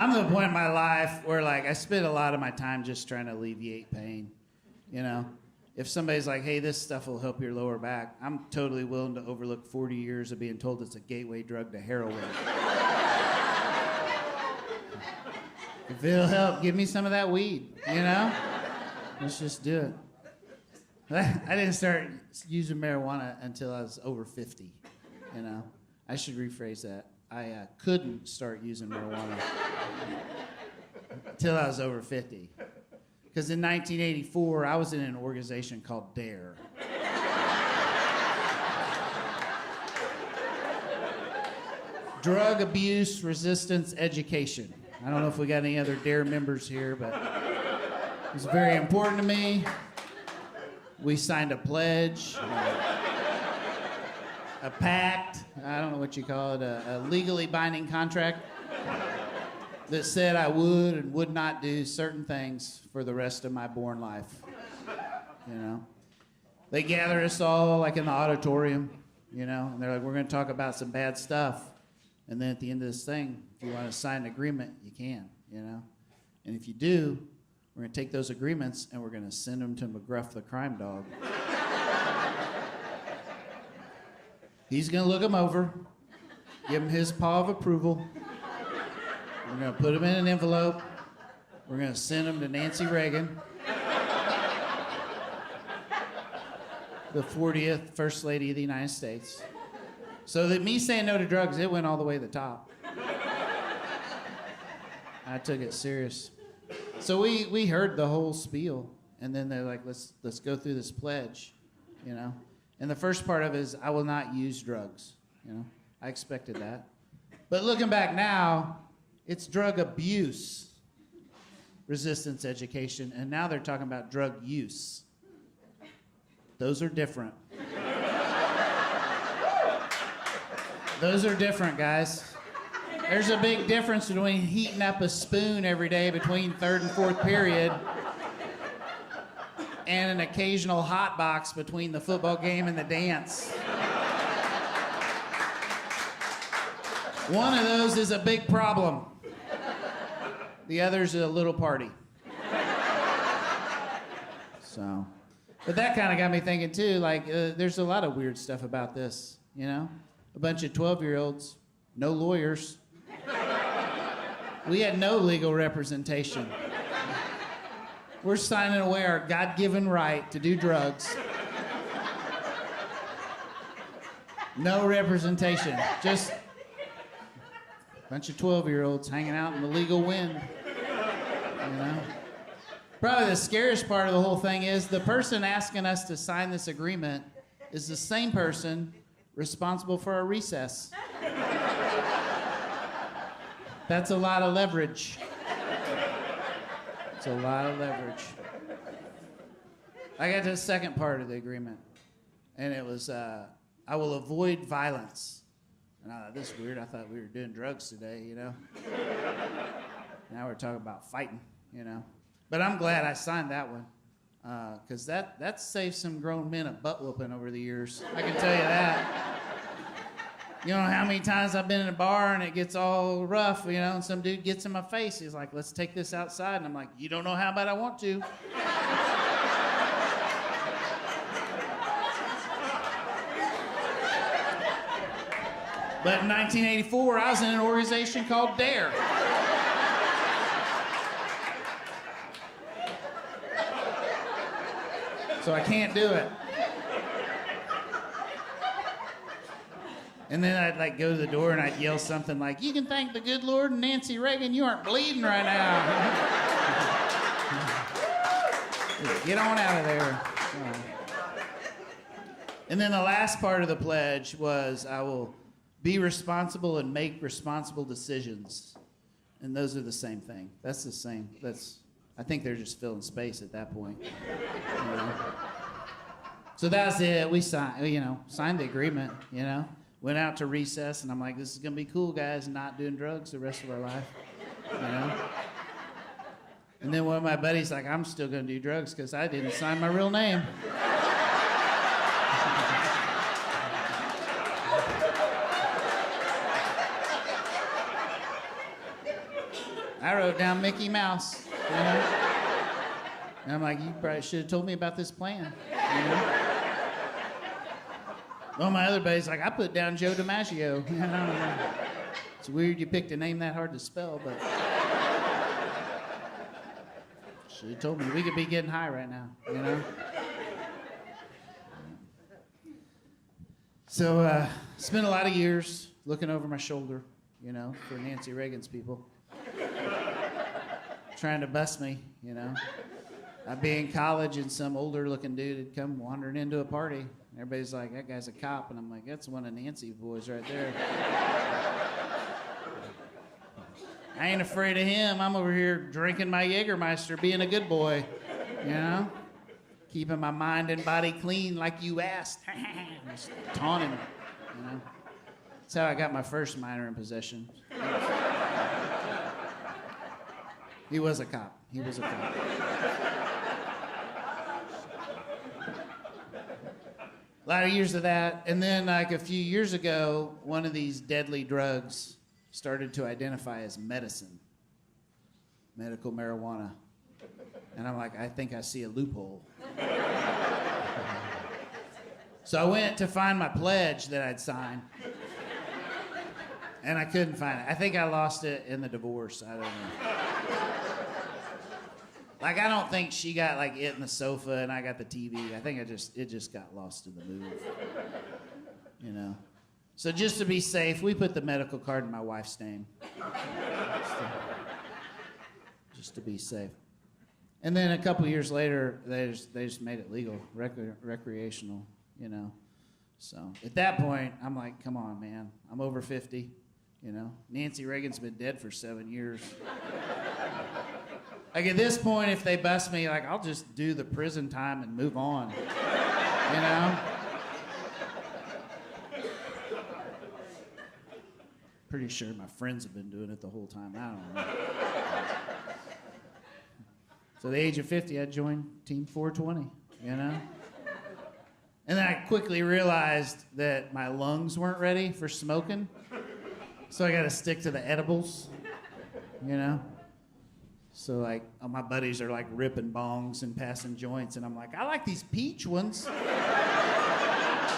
I'm at the point in my life where like I spend a lot of my time just trying to alleviate pain. You know, if somebody's like, "Hey, this stuff will help your lower back," I'm totally willing to overlook 40 years of being told it's a gateway drug to heroin. If it'll help, give me some of that weed. You know, let's just do it. I didn't start using marijuana until I was over 50. You know, I should rephrase that. I couldn't start using marijuana until I was over 50. Because in 1984, I was in an organization called DARE. Drug Abuse Resistance Education. I don't know if we got any other DARE members here, but it was very important to me. We signed a pledge, a pact, I don't know what you call it, a legally binding contract that said I would and would not do certain things for the rest of my born life. You know, they gathered us all like in the auditorium, you know, and they're like, we're going to talk about some bad stuff. And then at the end of this thing, if you want to sign an agreement, you can, you know. And if you do, we're going to take those agreements and we're going to send them to McGruff the crime dog. He's going to look them over, give him his paw of approval. We're going to put them in an envelope. We're going to send them to Nancy Reagan, the 40th First Lady of the United States. So that me saying no to drugs, it went all the way to the top. I took it serious. So we heard the whole spiel, and then they're like, let's go through this pledge, you know. And the first part of it is, I will not use drugs, you know. I expected that. But looking back now, it's drug abuse resistance education, and now they're talking about drug use. Those are different. Those are different, guys. There's a big difference between heating up a spoon every day between third and fourth period and an occasional hot box between the football game and the dance. One of those is a big problem. The other's a little party. So, but that kind of got me thinking too, like, there's a lot of weird stuff about this, you know? A bunch of 12-year-olds, no lawyers. We had no legal representation. We're signing away our God-given right to do drugs. No representation. Just a bunch of 12-year-olds hanging out in the legal wind. You know? Probably the scariest part of the whole thing is the person asking us to sign this agreement is the same person responsible for our recess. That's a lot of leverage. It's a lot of leverage. I got to the second part of the agreement, and it was, I will avoid violence. And I thought, this is weird. I thought we were doing drugs today, you know? Now we're talking about fighting, you know? But I'm glad I signed that one, because that saved some grown men a butt whooping over the years. I can tell you that. You know how many times I've been in a bar and it gets all rough, you know, and some dude gets in my face. He's like, let's take this outside. And I'm like, you don't know how bad I want to. But in 1984, I was in an organization called DARE. So I can't do it. And then I'd like go to the door and I'd yell something like, you can thank the good Lord and Nancy Reagan, you aren't bleeding right now. Get on out of there. And then the last part of the pledge was, I will be responsible and make responsible decisions. And those are the same thing. That's the same. I think they're just filling space at that point. You know? So that's it. We signed the agreement, you know. Went out to recess, and I'm like, this is going to be cool, guys, not doing drugs the rest of our life, you know? And then one of my buddies like, I'm still going to do drugs because I didn't sign my real name. I wrote down Mickey Mouse. You know? And I'm like, you probably should have told me about this plan. You know? Well, my other buddy's like, I put down Joe DiMaggio. You know? It's weird you picked a name that hard to spell, but should have told me. We could be getting high right now, you know? So, spent a lot of years looking over my shoulder, you know, for Nancy Reagan's people. Trying to bust me, you know. I'd be in college and some older looking dude would come wandering into a party. Everybody's like, that guy's a cop. And I'm like, that's one of Nancy's boys right there. I ain't afraid of him. I'm over here drinking my Jägermeister, being a good boy, you know. Keeping my mind and body clean like you asked. Just taunting, you know. That's how I got my first minor in possession. He was a cop. He was a cop. A lot of years of that. And then like a few years ago, one of these deadly drugs started to identify as medicine. Medical marijuana. And I'm like, I think I see a loophole. So I went to find my pledge that I'd signed. And I couldn't find it. I think I lost it in the divorce. I don't know. Like, I don't think she got like it in the sofa and I got the TV. I think it just got lost in the move. You know. So just to be safe, we put the medical card in my wife's name. Just to be safe. And then a couple years later, they just made it legal, recreational, you know. So at that point, I'm like, come on, man. I'm over 50, you know. Nancy Reagan's been dead for 7 years. Like at this point, if they bust me, like I'll just do the prison time and move on, you know. Pretty sure my friends have been doing it the whole time. I don't know. So at the age of 50, I joined Team 420, you know? And then I quickly realized that my lungs weren't ready for smoking. So I got to stick to the edibles, you know? So like, all my buddies are like ripping bongs and passing joints. And I'm like, I like these peach ones.